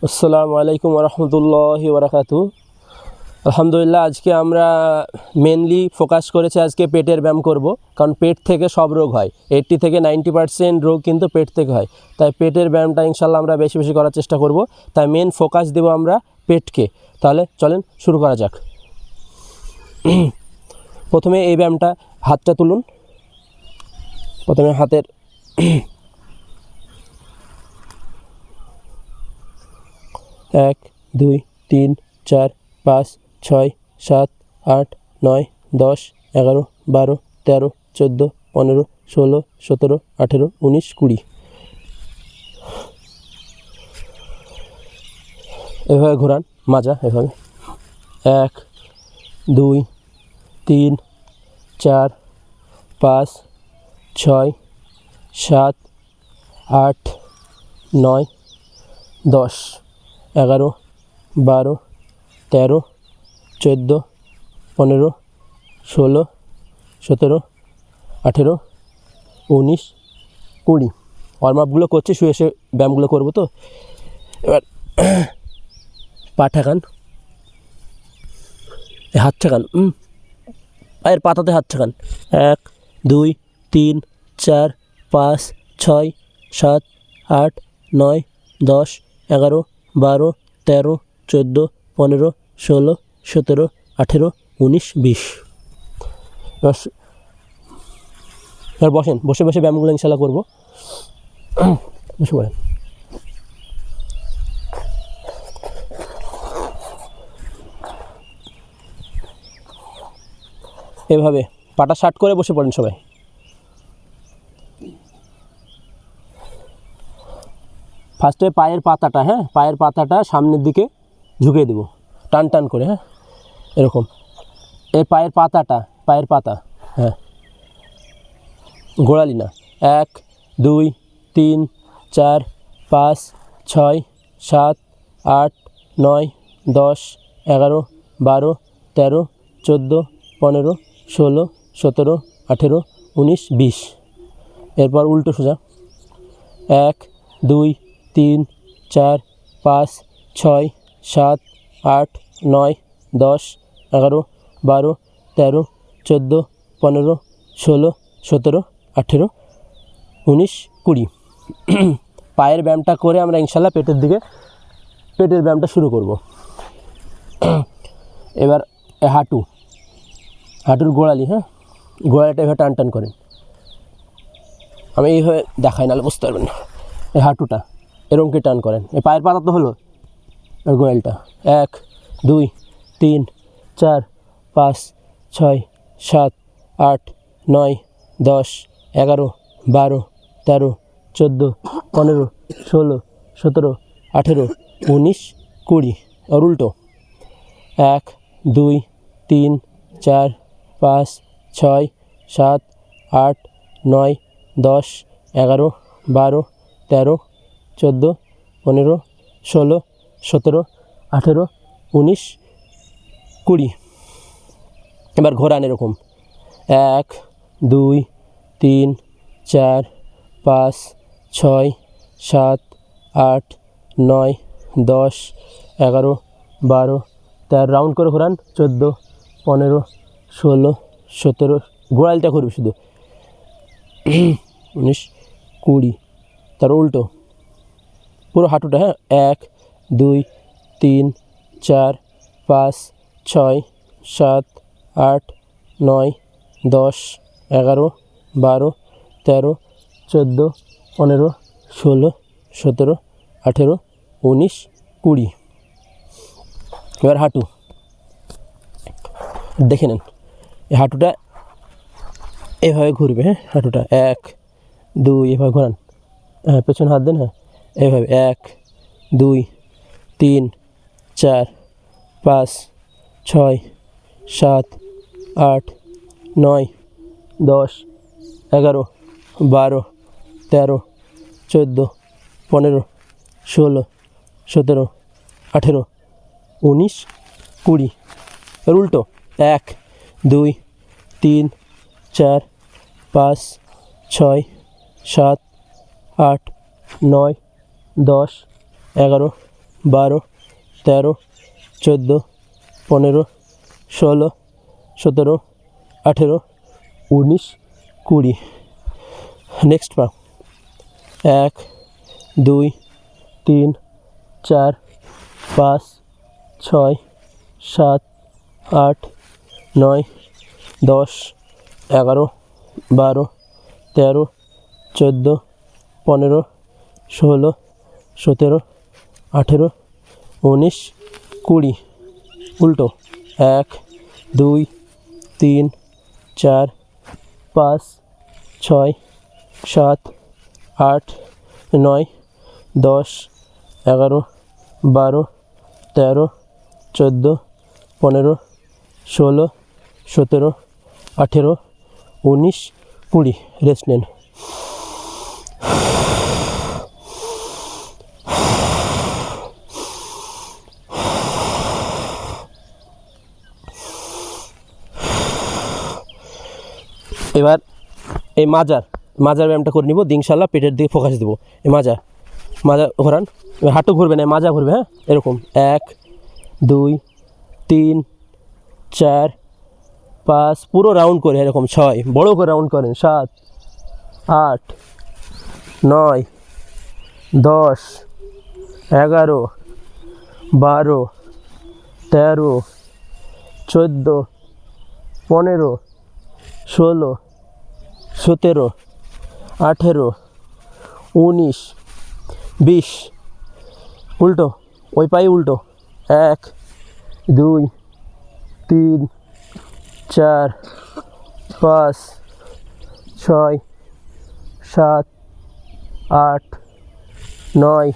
আসসালামু আলাইকুম রহমতুল্লাহি বারাকাতু। আলহামদুলিল্লাহ, আজকে আমরা মেনলি ফোকাস করেছি আজকে পেটের ব্যায়াম করব, কারণ পেট থেকে সব রোগ হয়। 80 থেকে 90% রোগ কিন্তু পেট থেকে হয়। তাই পেটের ব্যায়ামটা ইনশাল্লাহ আমরা বেশি বেশি করার চেষ্টা করব। তাই মেন ফোকাস দেব আমরা পেটকে। তাহলে চলেন শুরু করা যাক। প্রথমে এই ব্যায়ামটা, হাতটা তুলুন। প্রথমে হাতের 1 2 3 4 5 6 7 8 9 10 11 12 13 14 15 16 17 18 19 20। এভাবে ঘোরান মাজা, এভাবে 1 2 3 4 5 6 7 8 9 10 11 12 13 14 15 16 17 18 19 20। ওয়ার্ম আপগুলো করছি, শুয়ে শুয়ে ব্যায়ামগুলো করবো। তো এবার পা ঠেকান, হাত ঠেকান, পায়ের পাতাতে হাত ঠেকান। 1 2 3 4 5 6 7 8 9 10 11 12 13 14 15 16 17 18 19 20। এবার বসেন, বসে বসে ব্যায়ামগুলো ইনশাল্লাহ করবো। বসে পড়েন। এভাবে পাটা শার্ট করে বসে পড়েন সবাই। ফার্স্টে পায়ের পাতাটা, পায়ের পাতাটা সামনের দিকে ঝুঁকিয়ে দেবো, টান টান করে। এরকম এই পায়ের পাতাটা, পায়ের পাতা, গোড়ালি না। 1 2 3 4 5 6 7 8 9 10 11 12 13 14 15 16 17 18 19 20। এরপর উল্টো সোজা। 1 2 3 4 5 6 7 8 9 10 11 12 13 14 15 16 17 18 19 20। পায়ের ব্যায়ামটা করে আমরা ইনশাল্লাহ পেটের ব্যায়ামটা শুরু করব। এবার হাঁটুর গোড়ালি, গোড়ালিটা এভাবে টান টান করেন। আমি এইভাবে দেখাই, নাহলে বুঝতে পারবেন না। এই হাঁটুটা এরকম কি টান করেন। এই পায়ের পাতা তো হলো, আর গোড়ালিটা। 1 2 3 4 5 6 7 8 9 10 11 12 13 14 15 16 17 18 19 20। আর উল্টো। 1 2 3 4 5 6 7 8 9 10 11 12 13 14 15 16 17 18 19 20। এবার ঘোরান এরকম। 1 2 3 4 5 6 7 8 9 10 11 12 13, রাউন্ড করে ঘোরান। 14 15 16 17, গোড়ালিটা ঘুরবে শুধু। 19 20। তার উল্টো পুরো হাঁটুটা। 1 2 3 4 5 6 7 8 9 10 11 12 13 14 15 16 17 18 19 20। এবার হাঁটু দেখে নেন। এই হাঁটুটা এভাবে ঘুরবে। হাঁটুটা 1 2, এভাবে ঘোরান। পেছনে হাত দেন। এভাবে 1 2 3 4 5 6 7 8 9 10 11 12 13 14 15 16 17 18 19 20। এর উল্টো। 1 2 3 4 5 6 7 8 9 10 11 12 13 14 15 16 17 18 19 20। নেক্সট পা 1 2 3 4 5 6 7 8 9 10 11 12 13 14 15 16 17 18 19 20। উল্টো 1 2 3 4 5 6 7 8 9 10 11 12 13 14 15 16 17 18 19 20। রেস্ট নেন। এবার এই মাজার ব্যায়ামটা করে নিব, ইনশাল্লাহ পেটের দিকে ফোকাস দেবো। এই মাজা ঘোরান, হাঁটু ঘুরবে না, মাজা ঘুরবে। হ্যাঁ, এরকম 1 2 3 4 5 পুরো রাউন্ড করে এরকম 6 বড় করে রাউন্ড করেন, 7 8 9 10 11 12 13 14 15 16 17 18 19 20। উল্টো, ওই পায়ে উল্টো 1 2 3 4 5 6 7 8 9,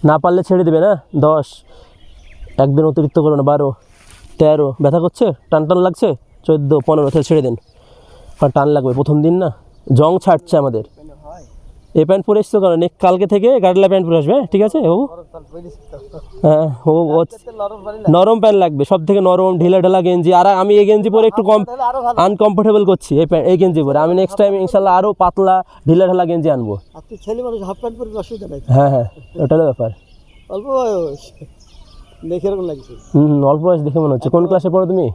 না পারলে ছেড়ে দেবে না, 10, একদিন অতিরিক্ত করো না, 12 13, ব্যথা করছে, টান লাগছে, 14 15 থেকে ছেড়ে দেন। আর টান লাগবে প্রথম দিন না, জং ছাড়ছে আমাদের। এই প্যান্ট পরে এসছো কারণ কালকে থেকে গাডলা প্যান্ট পরে আসবে, ঠিক আছে বাবু? হ্যাঁ, ও নরম প্যান্ট লাগবে, সব থেকে নরম ঢিলা গেঞ্জি। আর আমি এই গেঞ্জি পরে একটু কম আনকমফোর্টেবল করছি এই গেঞ্জি পরে। আমি নেক্সট টাইম ইনশাল্লাহ আরও পাতলা ঢিলা গেঞ্জি আনবো। ছেলে মানুষ হাফ প্যান্ট পরে অসুবিধা নাই। হ্যাঁ, ওটারও ব্যাপার। অল্প বয়স দেখে এরকম লাগছে। অল্প বয়স দেখে মনে হচ্ছে। কোন ক্লাসে পড়ো তুমি?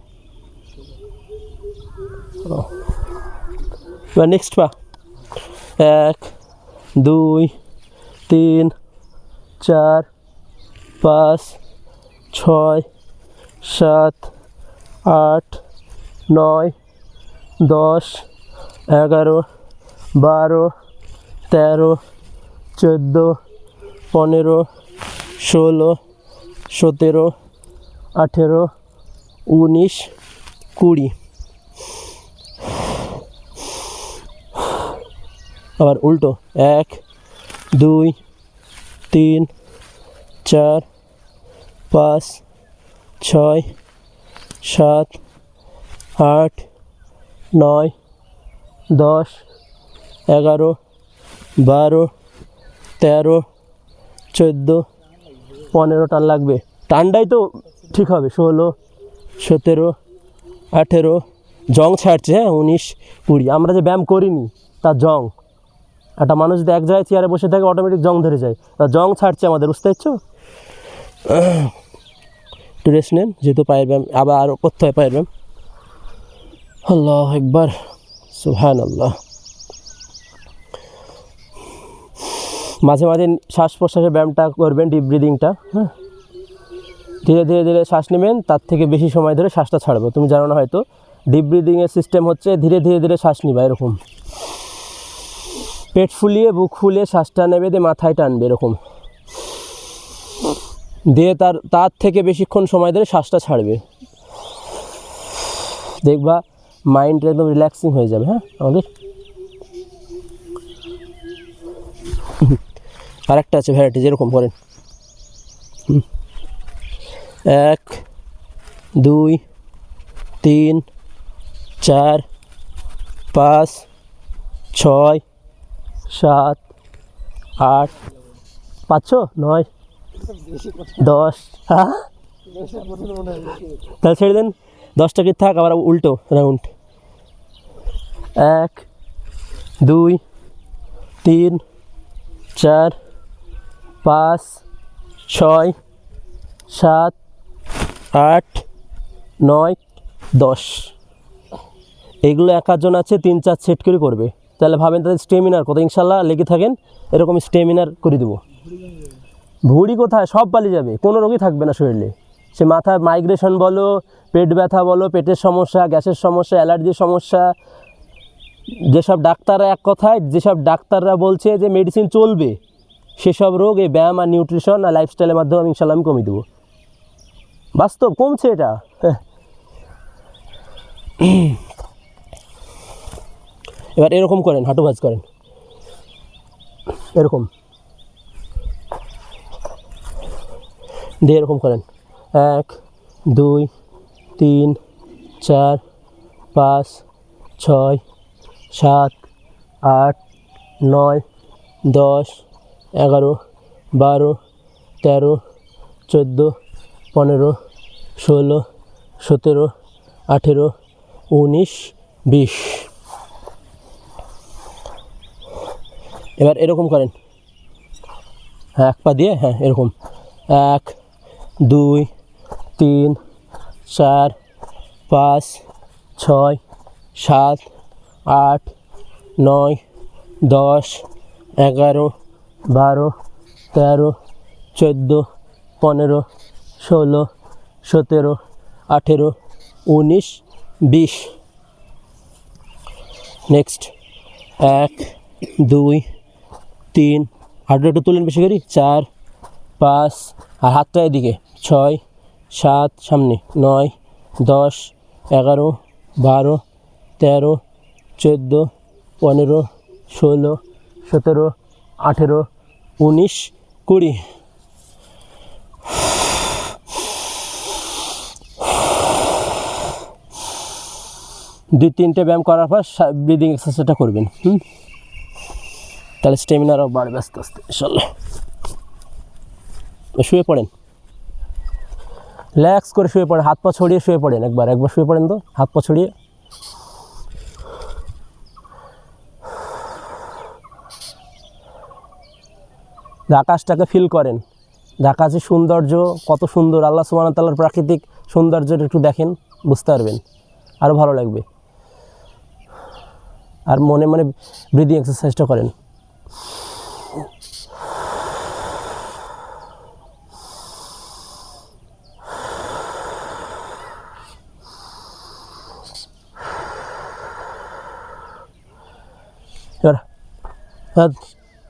নেক্সট পা 1 2 3 4 5 6 7 8 9 10 11 12 13 14 15 16 17 18 19 20। আবার উল্টো 1 2 3 4 5 6 7 8 9 10 11 12 13 14 15। টান লাগবে, টানটাই তো ঠিক হবে। 16 17 18, জং ছাড়ছে। হ্যাঁ, 19 20। আমরা যে ব্যায়াম করিনি তার জং। একটা মানুষ যদি এক জায়গায় চেয়ারে বসে থাকে অটোমেটিক জং ধরে যায়, তা জং ছাড়ছে আমাদের, বুঝতে পারছো? একটু রেস্ট নেন, যেহেতু পায়ের ব্যায়াম আবার আরও করতে হয় পায়ের ব্যায়াম। আল্লাহ একবার, সুবহানাল্লাহ। মাঝে মাঝে শ্বাস প্রশ্বাসের ব্যায়ামটা করবেন, ডিপ ব্রিদিংটা। হ্যাঁ, ধীরে ধীরে ধীরে শ্বাস নেবেন, তার থেকে বেশি সময় ধরে শ্বাসটা ছাড়বো। তুমি জানো না হয়তো, ডিপ ব্রিদিংয়ের সিস্টেম হচ্ছে ধীরে ধীরে ধীরে শ্বাস নিবা, এরকম পেট ফুলিয়ে বুক ফুলিয়ে শ্বাসটা নেবে, দিয়ে মাথায় টানবে এরকম, দিয়ে তার থেকে বেশিক্ষণ সময় ধরে শ্বাসটা ছাড়বে। দেখবা মাইন্ড একদম রিল্যাক্সিং হয়ে যাবে। হ্যাঁ, আমাদের আর একটা আছে ভ্যারাইটি, যেরকম করেন 1 2 3 4 5 6 7 8 5 9 10। হ্যাঁ, তাহলে ছেড়ে দেন, 10টা কি থাক। আবার উল্টো রাউন্ড 1 2 3 4 5 6 7 8 9 10 এইগুলো একাজন আছে 3-4 সেট করে করবে। তাহলে ভাবেন তাদের স্টেমিনার কত, ইনশাল্লাহ লেগে থাকেন এরকম স্টেমিনার করে দেবো। ভুঁড়ি কোথায়, সব পালিয়ে যাবে, কোনো রোগই থাকবে না শরীরে। সে মাথায় মাইগ্রেশন বলো, পেট ব্যথা বলো, পেটের সমস্যা, গ্যাসের সমস্যা, অ্যালার্জির সমস্যা, যেসব ডাক্তাররা এক কথায় যেসব ডাক্তাররা বলছে যে মেডিসিন চলবে, সেসব রোগ এই ব্যায়াম আর নিউট্রিশন আর লাইফস্টাইলের মাধ্যমে আমি ইনশাল্লাহ আমি কমিয়ে দেবো। বাস্তব কমছে এটা। এবার এরকম করেন, হাঁটু ভাঁজ করেন, এরকম দিয়ে এরকম করেন। 1 2 3 4 5 6 7 8 9 10 11 12 13 14 15 16 17 18 19 20। এবার এরকম করেন, হ্যাঁ এক পা দিয়ে, হ্যাঁ এরকম 1 2 3 4 5 6 7 8 9 10 11 12 13 14 15 16 17 18 19 20। নেক্সট 1 2 3, হাঁটু একটু তুলেন বেশি করি, 4 5, আর হাতটা এদিকে 6 7, সামনে 9 10 11 12 13 14 15 16 17 18 19 20। 2-3টে ব্যায়াম করার পর ব্রিদিং এক্সারসাইজটা করবেন। তাহলে স্টেমিনা আরও বাড়বে আস্তে আস্তে ইনশাল্লাহ। শুয়ে পড়েন, রিল্যাক্স করে শুয়ে পড়েন, হাত পা ছড়িয়ে শুয়ে পড়েন, একবার শুয়ে পড়েন তো, হাত পা ছড়িয়ে। আকাশটাকে ফিল করেন, আকাশের সৌন্দর্য কত সুন্দর, আল্লাহ সুবহানাহু ওয়া তাআলার প্রাকৃতিক সৌন্দর্যটা একটু দেখেন, বুঝতে পারবেন, আরও ভালো লাগবে। আর মনে মনে ব্রিদিং এক্সারসাইজটা করেন। এবার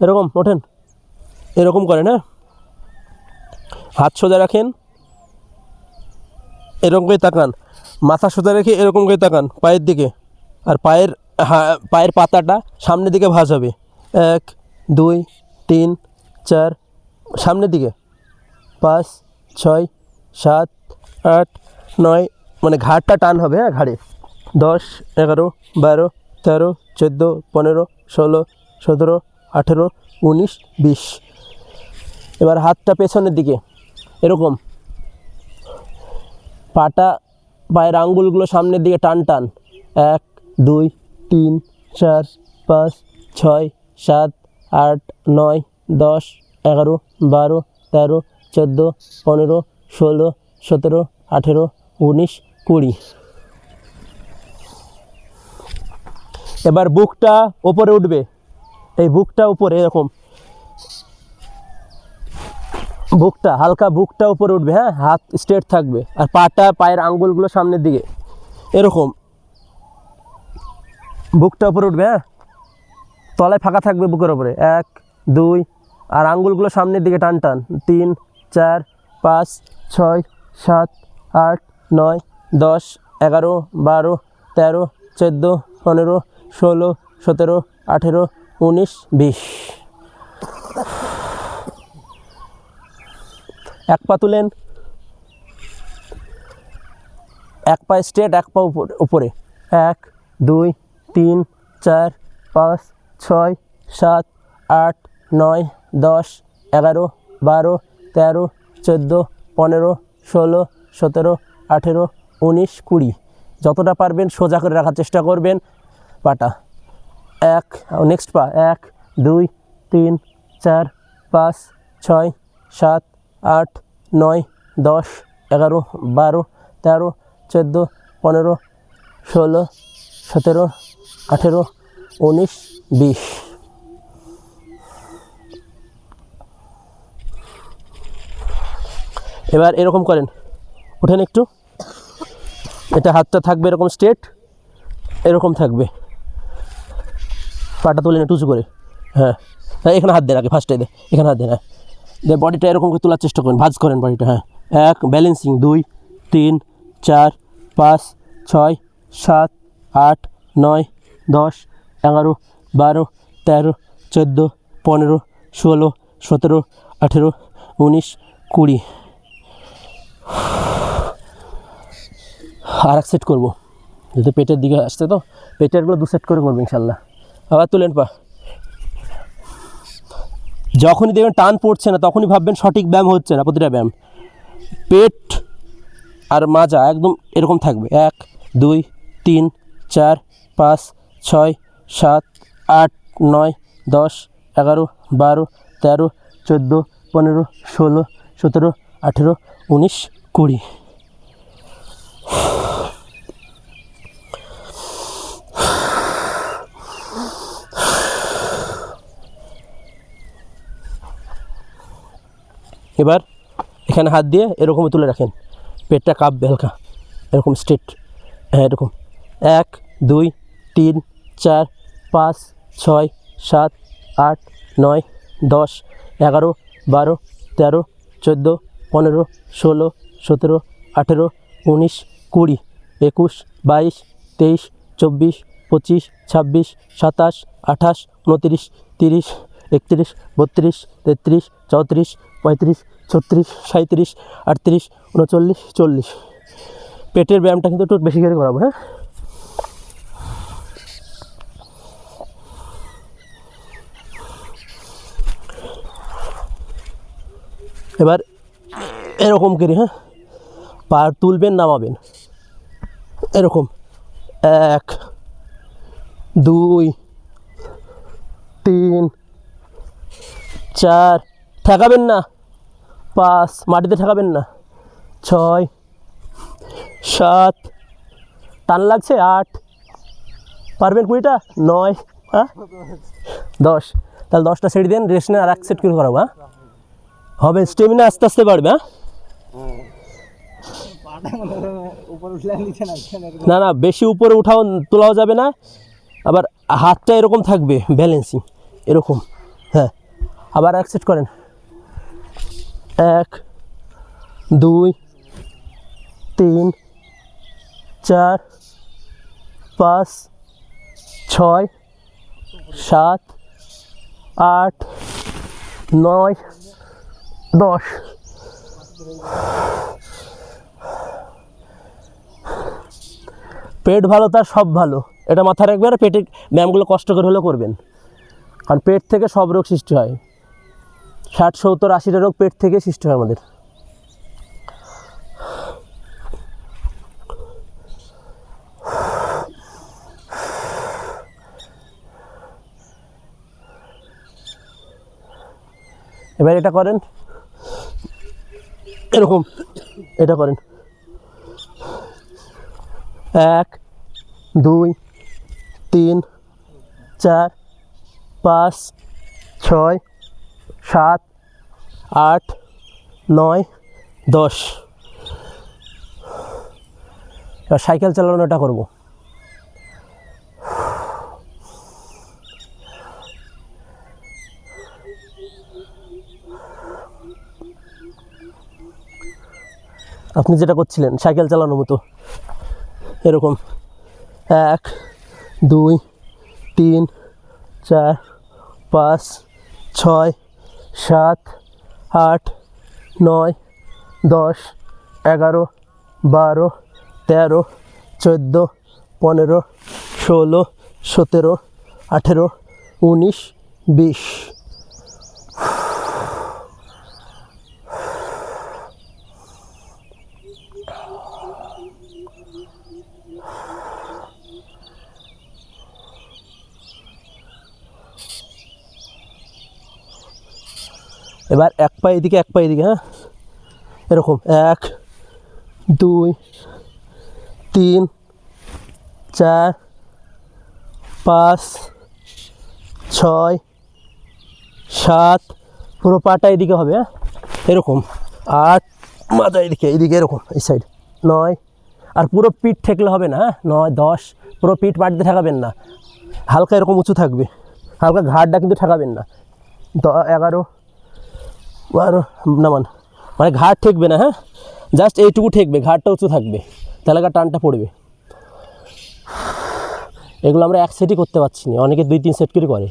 এরকম ওঠেন, এরকম করেন, হ্যাঁ হাত সোজা রাখেন, এরকম করে তাকান, মাথা সোজা রেখে এরকম করে তাকান পায়ের দিকে, আর পায়ের পাতাটা সামনের দিকে ভাঁজ হবে। 1 2 3 4, সামনের দিকে 5 6 7 8 9, মানে ঘাড়টা টান হবে, হ্যাঁ ঘাড়ে 10 11 12 13 14 15 16 17 18 19 20। এবার হাতটা পেছনের দিকে এরকম, পায়ের আঙ্গুলগুলো সামনের দিকে টান টান। 1 2 3 4 5 6 7 8 9 10 11 12 13 14 15 16 17 18 19 20। এবার বুকটা ওপরে উঠবে, এই বুকটা উপরে এরকম, বুকটা হালকা, বুকটা উপরে উঠবে, হ্যাঁ হাত স্ট্রেট থাকবে, আর পায়ের আঙ্গুলগুলো সামনের দিকে এরকম, বুকটা উপরে উঠবে, হ্যাঁ তলায় ফাঁকা থাকবে বুকের উপরে। 1 2, আর আঙ্গুলগুলো সামনের দিকে টান টান। 3 4 5 6 7 8 9 10 11 12 13 14 15 16 17 18 19 20। এক পা তুলেন, এক পা স্ট্রেট, এক পা উপরে। 1 2 3 4 5 6 7 8 9 10 11 12 13 14 15 16 17 18 19 20। যতটা পারবেন সোজা করে রাখার চেষ্টা করবেন পাটা। নেক্সট পা 1 2 3 4 5 6 7 8 9 10 11 12 13 14 15 16 17 18 19 20। এবার এরকম করেন, ওঠেন একটু, এটা হাতটা থাকবে এরকম স্ট্রেট, এরকম থাকবে, পাটা তুলে একটু উঁচু করে, হ্যাঁ হ্যাঁ এখানে হাত দেন আগে, ফার্স্টে দে এখানে হাত দেন, হ্যাঁ দিয়ে বডিটা এরকম করে তোলার চেষ্টা করেন, ভাঁজ করেন বডিটা, হ্যাঁ 1 ব্যালেন্সিং 2 3 4 5 6 7 8 9 10 11 12 13 14 15 16 17 18 19 20। আর এক সেট করবো, যদি পেটের দিকে আসছে তো পেটেরগুলো 2 সেট করে করবো ইনশাল্লাহ। আবার তুলেন পা, যখনই দেখবেন টান পড়ছে না তখনই ভাববেন সঠিক ব্যায়াম হচ্ছে না। প্রতিটা ব্যায়াম পেট আর মাজা একদম এরকম থাকবে, 1 2 3 4 5 6 7 8 9 10 11 12 13 14 15 16 17 18 19 20। এবার এখানে হাত দিয়ে এরকমই তুলে রাখেন, পেটটা কাঁপবে হালকা, এরকম স্ট্রেট, হ্যাঁ এরকম 1 2 3 4 5 6 7 8 9 10 11 12 13 14 15 16 17 18 19 20 21 22 23 24 25 26 27 28 29 30 31 32 33 34 35 36 37 38 39 40। পেটের ব্যায়ামটা কিন্তু একটু বেশি করে করাবো, হ্যাঁ এবার এরকম করি, হ্যাঁ পা তুলবেন নামাবেন এরকম 1 2 3 4, ঠেকাবেন না, 5 মাটিতে ঠেকাবেন না, 6 7 টান লাগছে, 8 পারবেন, 20টা 9 হ্যাঁ 10, তাহলে 10টা সেট দেন, রেস্ট নেন, আর এক সেট করে করাবো, হ্যাঁ হবে, স্টেমিনা আস্তে আস্তে বাড়বে, হ্যাঁ না না বেশি উপরে উঠাও তোলাও যাবে না, আবার হাতটা এরকম থাকবে ব্যালেন্সিং এরকম, হ্যাঁ আবার এক সেট করেন, 1 2 3 4 5 6 7 8 9 10। পেট ভালো তার সব ভালো, এটা মাথায় রাখবেন, আর পেটের ব্যায়ামগুলো কষ্ট করে হলেও করবেন, কারণ পেট থেকে সব রোগ সৃষ্টি হয়, 60 70 80টা রোগ পেট থেকে সৃষ্টি হয় আমাদের। এবার এটা করেন এরকম, এটা করেন 1 2 3 4 5 6 7 8 9 10। এবার সাইকেল চালানোটা করবো, আপনি যেটা করছিলেন সাইকেল চালানোর মতো, এরকম 1 2 3 4 5 6 7 8 9 10 11 12 13 14 15 16 17 18 19 20। এবার এক পা এদিকে এক পা এদিকে, হ্যাঁ এরকম 1 2 3 4 5 6 7, পুরো পাটা এদিকে হবে, হ্যাঁ এরকম 8, মাথা এদিকে এরকম এই সাইড 9, আর পুরো পিঠ ঠেকলে হবে না, হ্যাঁ 9 10, পুরো পিঠ পাটিতে ঠেকাবেন না, হালকা এরকম উঁচু থাকবে, হালকা ঘাড়টা কিন্তু ঠেকাবেন না। 11 12 নামান, মানে ঘাড় ঠেকবে না, হ্যাঁ জাস্ট এইটুকু ঠেকবে, ঘাড়টা উঁচু থাকবে, তাহলে টানটা পড়বে। এগুলো আমরা এক সেটই করতে পারছি না, অনেকে 2-3 সেট করে করে।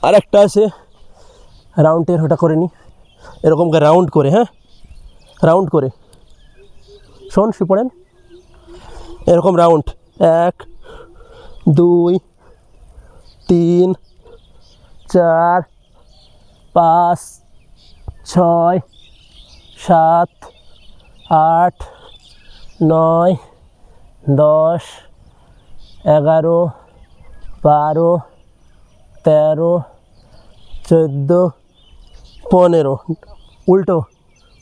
আর একটা আছে রাউন্ডের, ওটা করে নি এরকম রাউন্ড করে, হ্যাঁ রাউন্ড করে, শোন শুয়ে পড়েন, এরকম রাউন্ড 1 2 3 4 5 6 7 8 9 10 11 12 13 14 15, উল্টো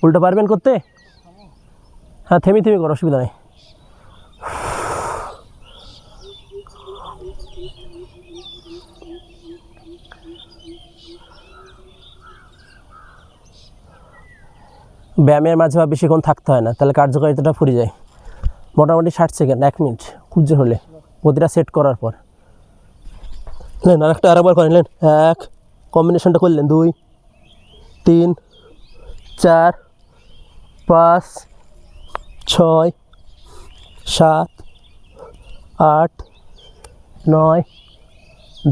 উল্টো পারবেন করতে? হ্যাঁ থেমি করো, অসুবিধা নেই। ব্যায়ামের মাঝে বেশিক্ষণ থাকতে হয় না, তাহলে কার্যকারিতাটা ফুরিয়ে যায়। মোটামুটি 60 সেকেন্ড, 1 মিনিট খুব জোর হলে, প্রতিটা সেট করার পর। নেন আরেকটা, আরেকবার করেন, নেন 1, কম্বিনেশনটা করলেন 2 3 4 5 6 7 8 9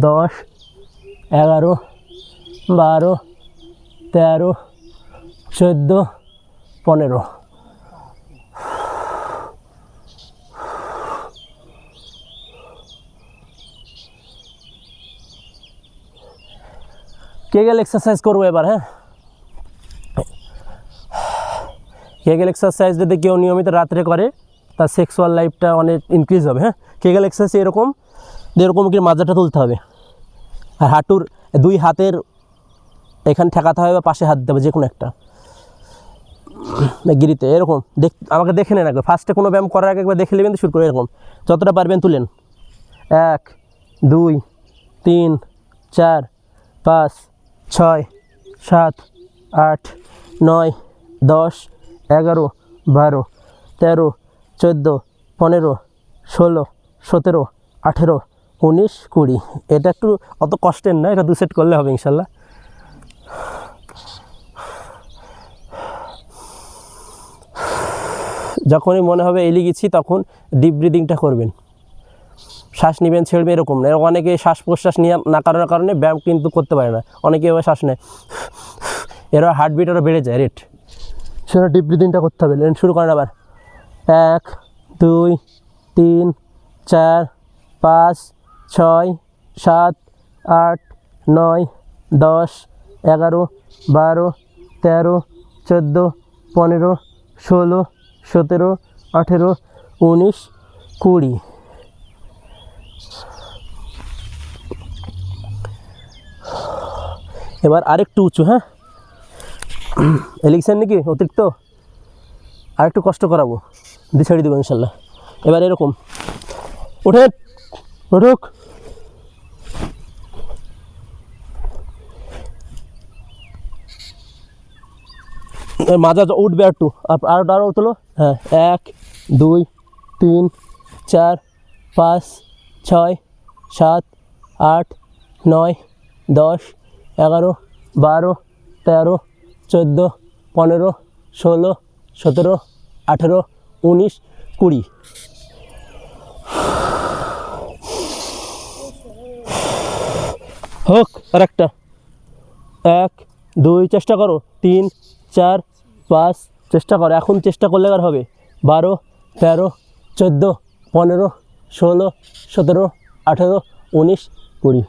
10 11 12 13 14 15। কেগেল এক্সারসাইজ করবো এবার, হ্যাঁ কেগেল এক্সারসাইজ যদি কেউ নিয়মিত রাত্রে করে তার সেক্সুয়াল লাইফটা অনেক ইনক্রিজ হবে। হ্যাঁ কেগেল এক্সারসাইজ এরকম কি মাজাটা তুলতে হবে, আর হাঁটুর 2 হাতের এখানে ঠেকাতে হবে বা পাশে হাত দেবে, যে কোনো একটা গিরিতে এরকম। আমাকে দেখে নেন একবার, ফার্স্টে কোনো ব্যায়াম করার আগে একবার দেখে নেবেন, তো শুরু করে এরকম যতটা পারবেন তুলেন। 1 2 3 4 5 6 7 8 9 10 11 12 13 14 15 16 17 18 19 20। এটা একটু অত কষ্টের না, এটা 2 সেট করলে হবে ইনশাল্লাহ। যখনই মনে হবে এলি গেছি তখন ডিপ ব্রিদিংটা করবেন, শ্বাস নেবেন ছেড়বেন এরকম না। অনেকে শ্বাস প্রশ্বাস নিয়ে না কারণের কারণে ব্যায়াম কিন্তু করতে পারে না, অনেকে এবার শ্বাস নেয়, এরা হার্টবিট আরও বেড়ে যায় রেট, সেটা ডিপ ব্রিদিংটা করতে হবে। শুরু করেন আবার 1 2 3 4 5 6 7 8 9 10 11 12 13 14 15 16 17 18 19 20। এবার আরেকটু উঁচু, হ্যাঁ এলিকশন নাকি অতিরিক্ত, আরেকটু কষ্ট করাবো, দিয়ে ছেড়ে দেবো ইনশাল্লাহ। এবার এরকম উঠুক, মাজা উঠবে একটু, আরও তোলো, হ্যাঁ 1 2 3 4 5 6 7 8 9 10 11 12 13 14 15 16 17 18 19 20। হোক আর একটা, 1 2 চেষ্টা করো, 3 4 5 চেষ্টা করো, এখন চেষ্টা করলে আর হবে। 12 13 14 15 16 17 18 19 20।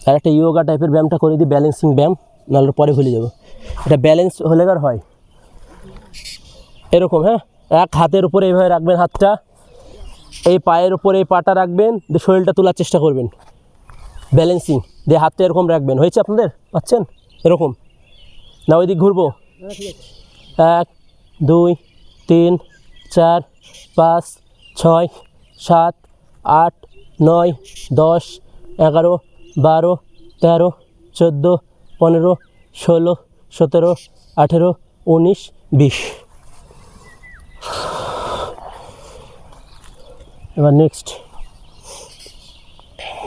আর একটা ইয়োগা টাইপের ব্যায়ামটা করে দিই, ব্যালেন্সিং ব্যায়াম, নাহলে পরে ভুলে যাবো। এটা ব্যালেন্স হলে আর হয়, এরকম, হ্যাঁ, এক হাতের উপরে এইভাবে রাখবেন হাতটা, এই পায়ের উপরে এই পাটা রাখবেন, দিয়ে শরীরটা তোলার চেষ্টা করবেন, ব্যালেন্সিং দিয়ে হাতটা এরকম রাখবেন। হয়েছে আপনাদের? পাচ্ছেন? এরকম না, ওই দিক ঘুরবো। 1 2 3 4 5 6 7 8 9 10 11 12 13 14 15 16 17 18 19 20। এবার নেক্সট,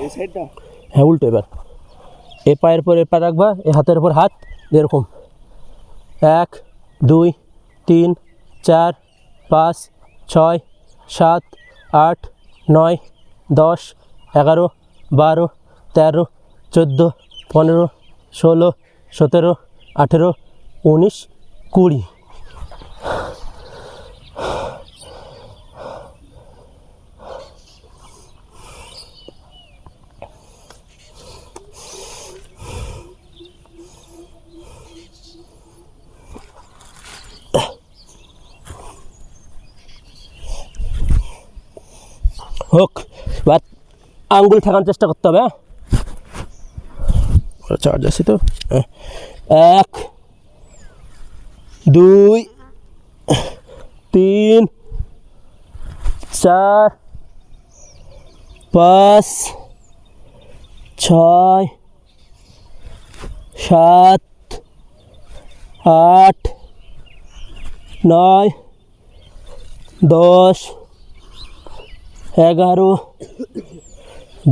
এই সাইডটা হ্যাঁ উল্টো। এবার এ পায়ের উপর এ পা রাখবা, এ হাতের উপর হাত, এরকম 1 2 3 4 5 6 7 8 9 10 11 12 13 14 15 16 17 18 19 20। হোক, এবার আঙ্গুল ঠেকানোর চেষ্টা করতে হবে। হ্যাঁ, চার্জ আছে তো। 1 2 3 4 5 6 7 8 9 10 11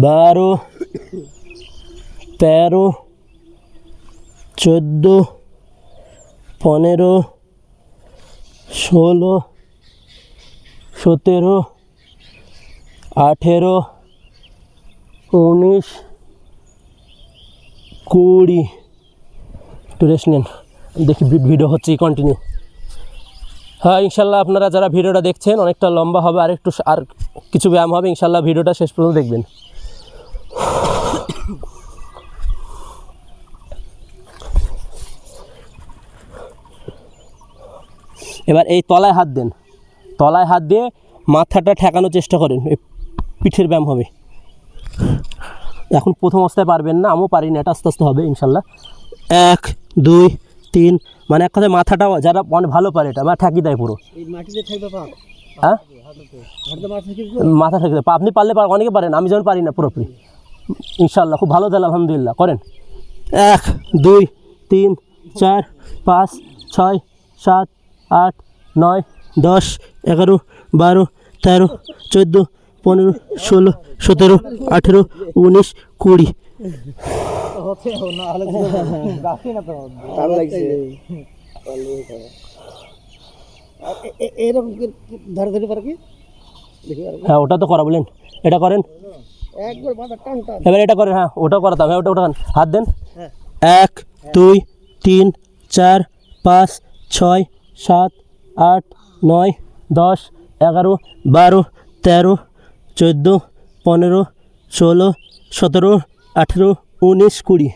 12 13 14 15 16 17 18 19 20। একটু রেস্ট নেন, দেখি ভিডিও হচ্ছে কন্টিনিউ। হ্যাঁ ইনশাল্লাহ আপনারা যারা ভিডিওটা দেখছেন অনেকটা লম্বা হবে, আর একটু আর কিছু ব্যায়াম হবে ইনশাল্লাহ, ভিডিওটা শেষ পর্যন্ত দেখবেন। এবার এই তলায় হাত দেন, তলায় হাত দিয়ে মাথাটা ঠেকানোর চেষ্টা করেন, এই পিঠের ব্যায়াম হবে। এখন প্রথম অবস্থায় পারবেন না, আমিও পারি না, এটা আস্তে আস্তে হবে ইনশাল্লাহ। 1 2 3, মানে এক কথায় মাথাটা যারা অনেক ভালো পারে এটা মানে ঠেকি দেয় পুরো। এই মাটিতে থাকবে পা, হ্যাঁ হাঁটতে মাটি থেকে মাথা ঠেকি দেয়, আপনি পারলে অনেকে পারেন, আমি যেমন পারি না পুরোপুরি। ইনশাল্লাহ খুব ভালো তাহলে আলহামদুলিল্লাহ করেন। 1 2 3 4 5 6 7 8 9 10 11 12 13 14 15 16 17 18 19 20। হচ্ছে না হলে গাছে না তো ভালো লাগছে। এরকম ধরে ধরে পারে কি দেখি হ্যাঁ ওটা তো করা বলেন, এটা করেন একবার মাথা টান টান। এবার, এটা করেন। হ্যাঁ ওটা করাতাম, হ্যাঁ ওটা ওঠান, হাত দেন। হ্যাঁ 1 2 3 4 5 6 7 8 9 10 11 12 13 14 15 16 17 18 19 20।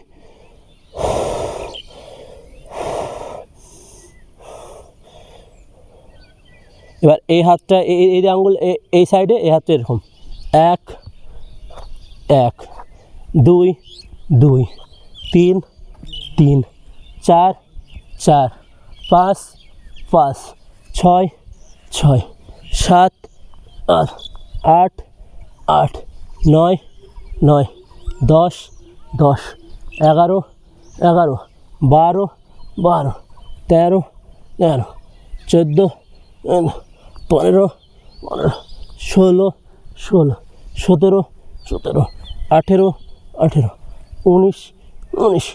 এবার এই হাতটা এই আঙ্গুল এই সাইডে, এই হাতটা এরকম 1 1 2 2 3 3 4 4 5 5 6 6 7 8 8 9 9 10 10 11 11 12 12 13 13 14 15 15 16 16 17 17 18 18 19 19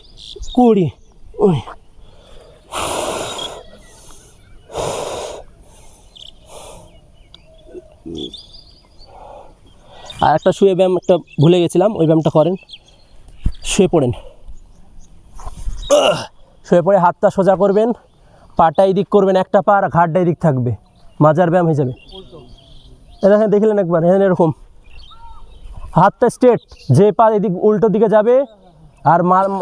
20 20। আর একটা শুয়ে ব্যায়াম একটা ভুলে গেছিলাম, ওই ব্যায়ামটা করেন। শুয়ে পড়েন, শুয়ে পড়ে হাতটা সোজা করবেন, পাটা এদিক করবেন, একটা পা আর ঘাটটা এদিক থাকবে, মাজার ব্যায়াম হয়ে যাবে। এটা হ্যাঁ দেখলেন একবার, হ্যাঁ এরকম হাতটা স্ট্রেট, যে পা এদিক উল্টো দিকে যাবে আর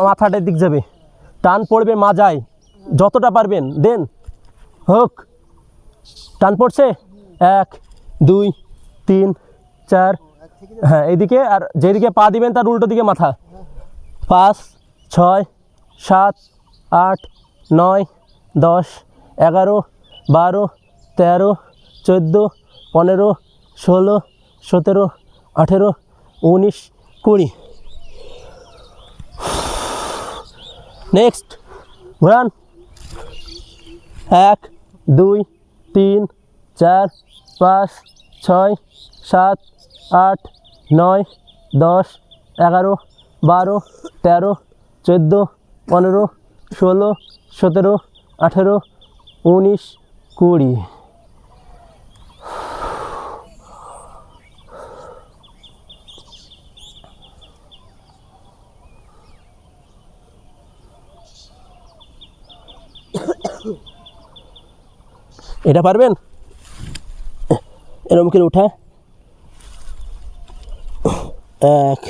মাথাটা এদিক যাবে, টান পড়বে মাজায়, যতটা পারবেন দেন। হোক টান পড়ছে 1 2 3 4 হ্যাঁ এইদিকে, আর যেদিকে পা দিবেন তার উল্টো দিকে মাথা। 5 6 7 8 9 10 11 12 13 14 15 16 17 18 19 20। নেক্সট ঘোরান। 1 2 3 4 5 6 7 8 9 10 11 12 13 14 15 16 17 18 19 20। এটা পারবেন এরকম করে উঠা। 1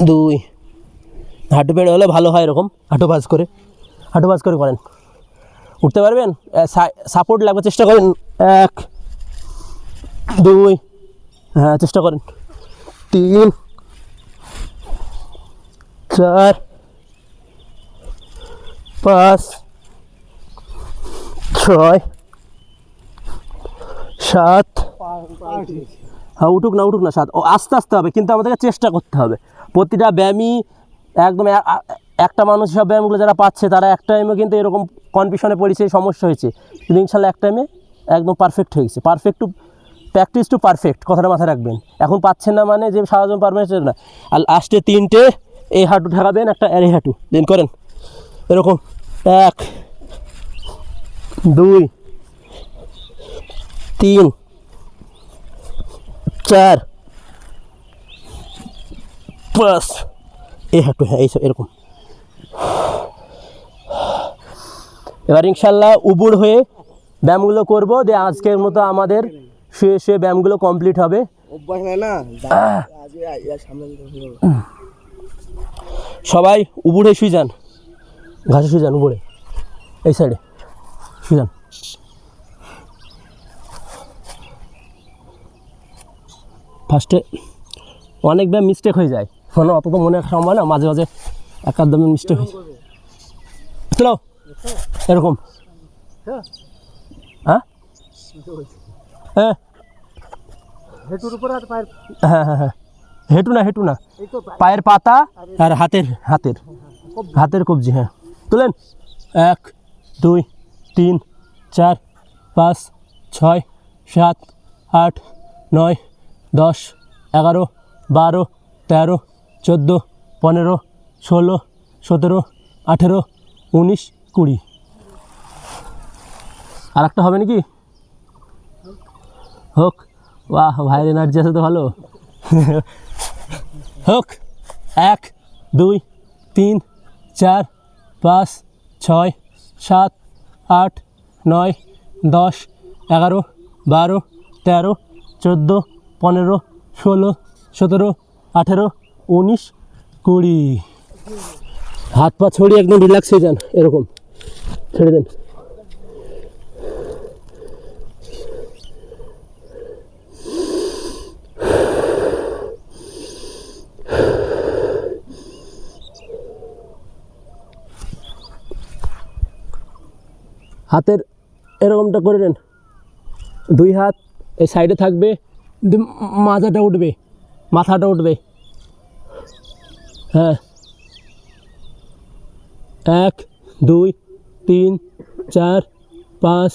2 হাঁটু পেড়ে হলে ভালো হয়, এরকম হাঁটু ভাঁজ করে করেন। উঠতে পারবেন, সাপোর্ট লাগবে, চেষ্টা করেন। 1 2 হ্যাঁ চেষ্টা করেন। 3 4 5 6 7 হ্যাঁ উঠুক না 7। ও আস্তে আস্তে হবে, কিন্তু আমাদেরকে চেষ্টা করতে হবে। প্রতিটা ব্যায়ামই একদম একটা মানুষ সব ব্যায়ামগুলো যারা পাচ্ছে তারা এক টাইমে কিন্তু এরকম কনফিউশনে পড়েছে, সমস্যা হয়েছে, কিন্তু ইনশাল্লাহ এক টাইমে একদম পারফেক্ট হয়ে গেছে। Perfect to practice to perfect, কথাটা মাথায় রাখবেন। এখন পাচ্ছেন না মানে যে সারা জীবন পারবেন না। আর লাস্টে 3টে এই হাঁটু ঠেকাবেন, একটা এই হাঁটু দেন করেন এরকম। 1 2 3 4 5 এই হাঁটু, হ্যাঁ এইসব এরকম। এবার ইনশাল্লাহ উবুড় হয়ে ব্যায়ামগুলো করবো, দিয়ে আজকের মতো আমাদের শুয়ে শুয়ে ব্যায়ামগুলো কমপ্লিট হবে। সবাই উবুড়ে শুয়ে যান, ঘাসে শুয়ে যান, উবুড়ে এই সাইডে শুয়ে যান। ফার্স্টে অনেক ব্যায়াম মিস্টেক হয়ে যায়, মানে অত তো মনে রাখা সম্ভব না, মাঝে মাঝে একাদমে মিস্টেক হয়ে যায়। চলো এরকম, হ্যাঁ হ্যাঁ হেঁটুর উপরে আর পায়ের হ্যাঁ হ্যাঁ হ্যাঁ হেঁটু না পায়ের পাতা আর হাতের কবজি। হ্যাঁ তুলেন। 1 2 3 4 5 6 7 8 9 10 11 12 13 14 15 16 17 18 19 20। আর একটা হবে নাকি? হোক, বাহ ভাইয়ের এনার্জি আছে তো ভালো। হোক। 1 2 3 4 5 6 7 8 9 10 11 12 13 14 15 16 17 18 19 20। হাত পা ছড়িয়ে একদম রিল্যাক্স হয়ে যান, এরকম ছেড়ে দেন। হাতের এরকমটা করে নেন, 2 হাত এই সাইডে থাকবে, মাথাটা উঠবে। হ্যাঁ 1 2 3 4 5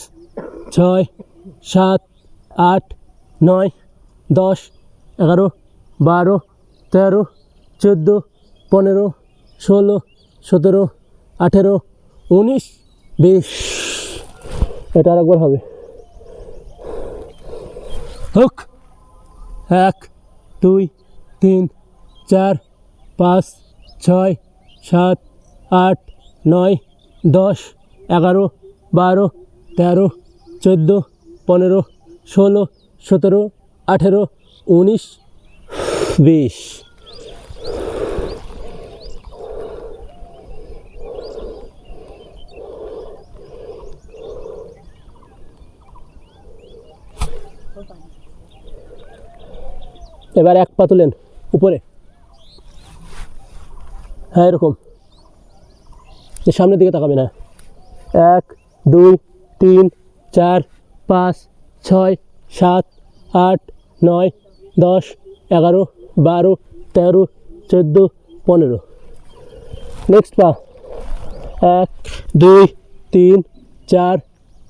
6 7 8 9 10 11 12 13 14 15 16 17 18 19 20। এটা আরেকবার হবে। হোক। 1 2 3 4 5 6 7 8 9 10 11 12 13 14 15 16 17 18 19 20। এবার এক পা তুলেন উপরে, হ্যাঁ এরকম, সামনের দিকে তাকাবেন। হ্যাঁ 1 2 3 4 5 6 7 8 9 10 11 12 13 14 15। নেক্সট পা 1 2 3 4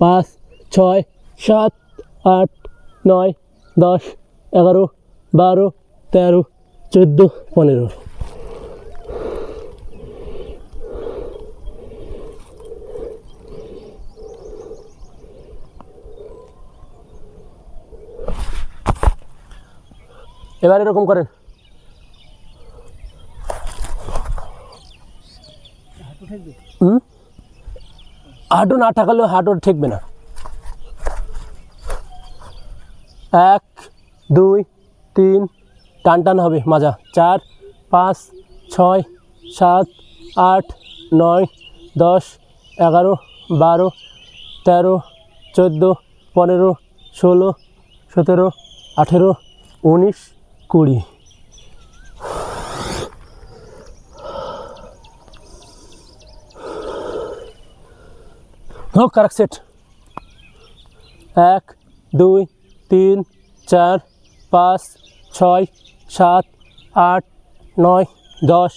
5 6 7 8 9 10 11 12 13 14 15। এবার এরকম করেন, হাঁটু না ঠাকালেও হাঁটু ঠেকবে না। 1 2 3 টান টান হবে মাজা, 4 5 6 7 8 9 10 11 12 13 14 15 16 17 18 19 20। হোক কারেক্ট সেট। 1 2 3 4 5 6 7 8 9 10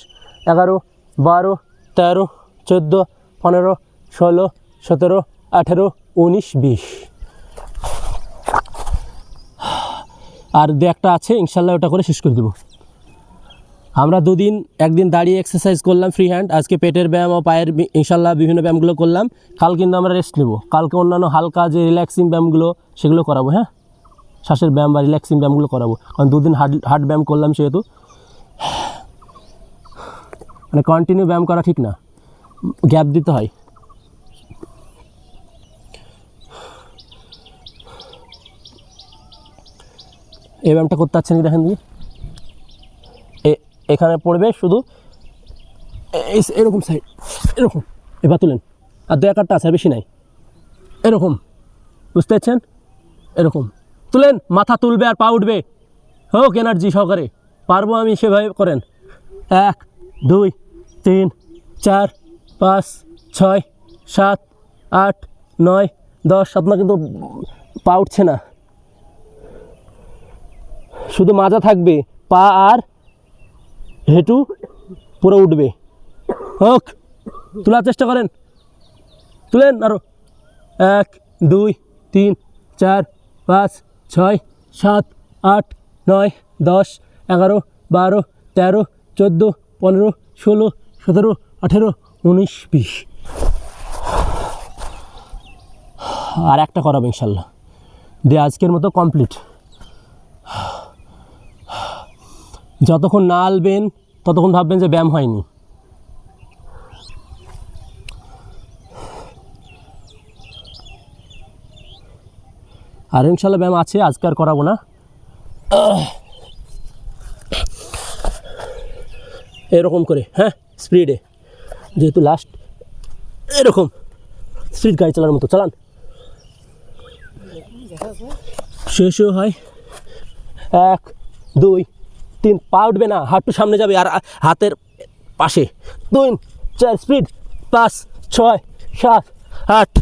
11 12 13 14 15 16 17 18 19 20। আর দু একটা আছে ইনশাল্লাহ, ওটা করে শেষ করে দেবো। আমরা দুদিন, একদিন দাঁড়িয়ে এক্সারসাইজ করলাম ফ্রি হ্যান্ড, আজকে পেটের ব্যায়াম ও পায়ের ইনশাল্লাহ বিভিন্ন ব্যায়ামগুলো করলাম। কাল কিন্তু আমরা রেস্ট নেব, কালকে অন্যান্য হালকা যে রিল্যাক্সিং ব্যায়ামগুলো সেগুলো করাবো। হ্যাঁ শ্বাসের ব্যায়াম বা রিল্যাক্সিং ব্যায়ামগুলো করাবো, কারণ দুদিন হার্ড ব্যায়াম করলাম সেহেতু। মানে কন্টিনিউ ব্যায়াম করা ঠিক না, গ্যাপ দিতে হয়। এই ব্যায়ামটা করতে পারছেন কি দেখেন দিকে, এখানে পড়বে শুধু এরকম সাইড, এরকম। এবার তুলেন, আর দু একটা আছে, বেশি নাই, এরকম, বুঝতে পারছেন? এরকম তুলেন, মাথা তুলবে আর পা উঠবে, হোক এনার্জি সহকারে, পারবো আমি, সেভাবে করেন। 1 2 3 4 5 6 7 8 9 10। আপনার কিন্তু পা উঠছে না, শুধু মাজা থাকবে, পা আর হেঁটু পুরো উঠবে। হোক, তোলার চেষ্টা করেন, তুলেন আরো। 1 2 3 4 5 6 7 8 9 10 11 12 13 14 15 16 17 18 19 20। আর একটা করাবো ইনশাল্লাহ, দিয়ে আজকের মতো কমপ্লিট। যতক্ষণ না আলবেন ততক্ষণ ভাববেন যে ব্যায়াম হয়নি। আর ইনশাল্লাহ ব্যায়াম আছে, আজকে আর করাবো না। এরকম করে, হ্যাঁ স্পিডে, যেহেতু লাস্ট, এরকম স্পিড গাড়ি চালানোর মতো চালান, শেষও হয়। 1 2 3, পা উঠবে না, হাঁটু সামনে যাবে আর হাতের পাশে। 2 4 স্পিড, 5 6 7 8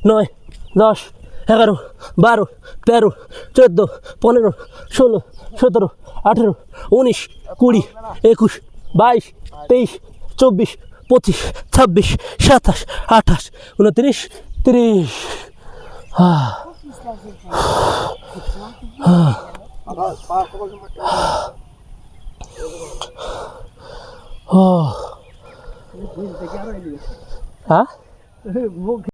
9 10 11 12 13 14 15 16 17 18 19 20 21 22 23 24 25 26 27 28 29 30। হ্যাঁ